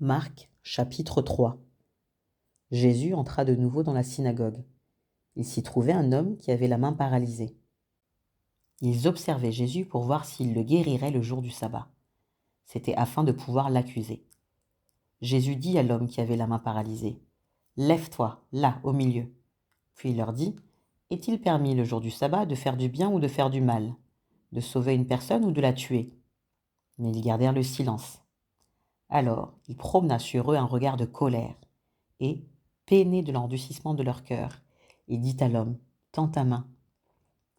Marc, chapitre 3. Jésus entra de nouveau dans la synagogue. Il s'y trouvait un homme qui avait la main paralysée. Ils observaient Jésus pour voir s'il le guérirait le jour du sabbat. C'était afin de pouvoir l'accuser. Jésus dit à l'homme qui avait la main paralysée : « Lève-toi, là, au milieu. » Puis il leur dit : « Est-il permis le jour du sabbat de faire du bien ou de faire du mal, de sauver une personne ou de la tuer ?» Mais ils gardèrent le silence. Alors il promena sur eux un regard de colère, et, peiné de l'endurcissement de leur cœur, il dit à l'homme : « Tends ta main. »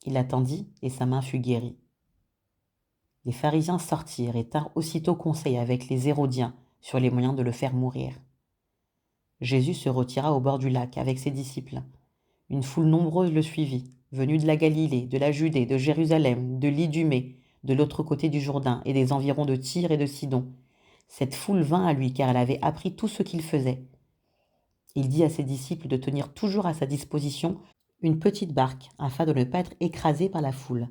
Il attendit, et sa main fut guérie. Les pharisiens sortirent et tinrent aussitôt conseil avec les Hérodiens sur les moyens de le faire mourir. Jésus se retira au bord du lac avec ses disciples. Une foule nombreuse le suivit, venue de la Galilée, de la Judée, de Jérusalem, de l'Idumée, de l'autre côté du Jourdain et des environs de Tyr et de Sidon. Cette foule vint à lui car elle avait appris tout ce qu'il faisait. Il dit à ses disciples de tenir toujours à sa disposition une petite barque afin de ne pas être écrasé par la foule.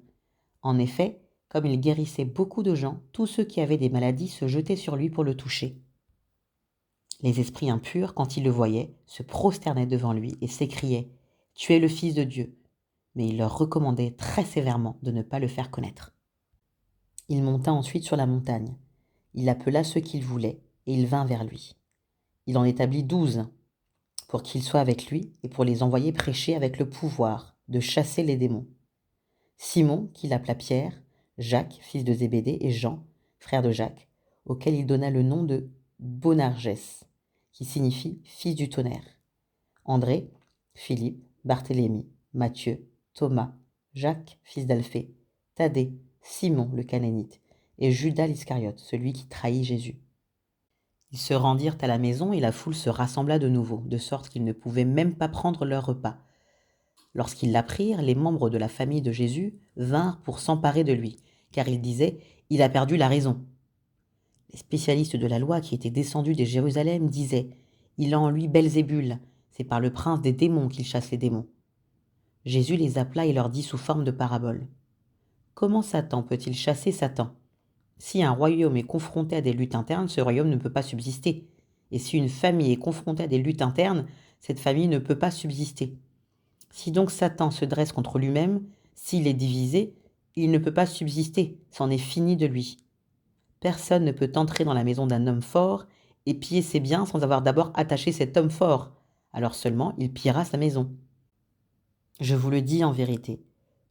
En effet, comme il guérissait beaucoup de gens, tous ceux qui avaient des maladies se jetaient sur lui pour le toucher. Les esprits impurs, quand ils le voyaient, se prosternaient devant lui et s'écriaient : « Tu es le Fils de Dieu !» Mais il leur recommandait très sévèrement de ne pas le faire connaître. Il monta ensuite sur la montagne. Il appela ceux qu'il voulait, et il vint vers lui. Il en établit 12, pour qu'ils soient avec lui et pour les envoyer prêcher avec le pouvoir de chasser les démons. Simon, qu'il appela Pierre, Jacques, fils de Zébédée, et Jean, frère de Jacques, auquel il donna le nom de Boanerges, qui signifie fils du tonnerre. André, Philippe, Barthélemy, Matthieu, Thomas, Jacques, fils d'Alphée, Thaddée, Simon le Cananéite, et Judas l'Iscariote, celui qui trahit Jésus. Ils se rendirent à la maison et la foule se rassembla de nouveau, de sorte qu'ils ne pouvaient même pas prendre leur repas. Lorsqu'ils l'apprirent, les membres de la famille de Jésus vinrent pour s'emparer de lui, car ils disaient : « Il a perdu la raison. » Les spécialistes de la loi qui étaient descendus de Jérusalem disaient : « Il a en lui Belzébul, c'est par le prince des démons qu'il chasse les démons. » Jésus les appela et leur dit sous forme de parabole : « Comment Satan peut-il chasser Satan ? Si un royaume est confronté à des luttes internes, ce royaume ne peut pas subsister. Et si une famille est confrontée à des luttes internes, cette famille ne peut pas subsister. Si donc Satan se dresse contre lui-même, s'il est divisé, il ne peut pas subsister, c'en est fini de lui. Personne ne peut entrer dans la maison d'un homme fort et piller ses biens sans avoir d'abord attaché cet homme fort. Alors seulement il pillera sa maison. Je vous le dis en vérité,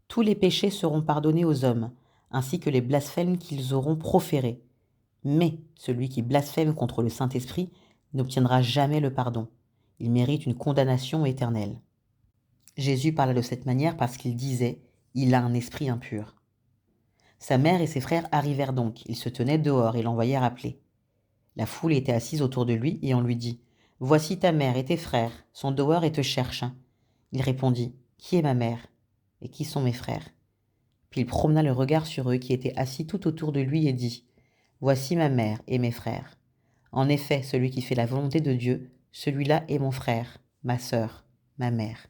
tous les péchés seront pardonnés aux hommes, ainsi que les blasphèmes qu'ils auront proférés. Mais celui qui blasphème contre le Saint-Esprit n'obtiendra jamais le pardon. Il mérite une condamnation éternelle. » Jésus parla de cette manière parce qu'il disait : « Il a un esprit impur. » Sa mère et ses frères arrivèrent donc, ils se tenaient dehors et l'envoyèrent appeler. La foule était assise autour de lui et on lui dit : « Voici ta mère et tes frères sont dehors et te cherchent. » Il répondit : « Qui est ma mère ? Et qui sont mes frères ? » Puis il promena le regard sur eux qui étaient assis tout autour de lui et dit : « Voici ma mère et mes frères. En effet, celui qui fait la volonté de Dieu, celui-là est mon frère, ma sœur, ma mère. »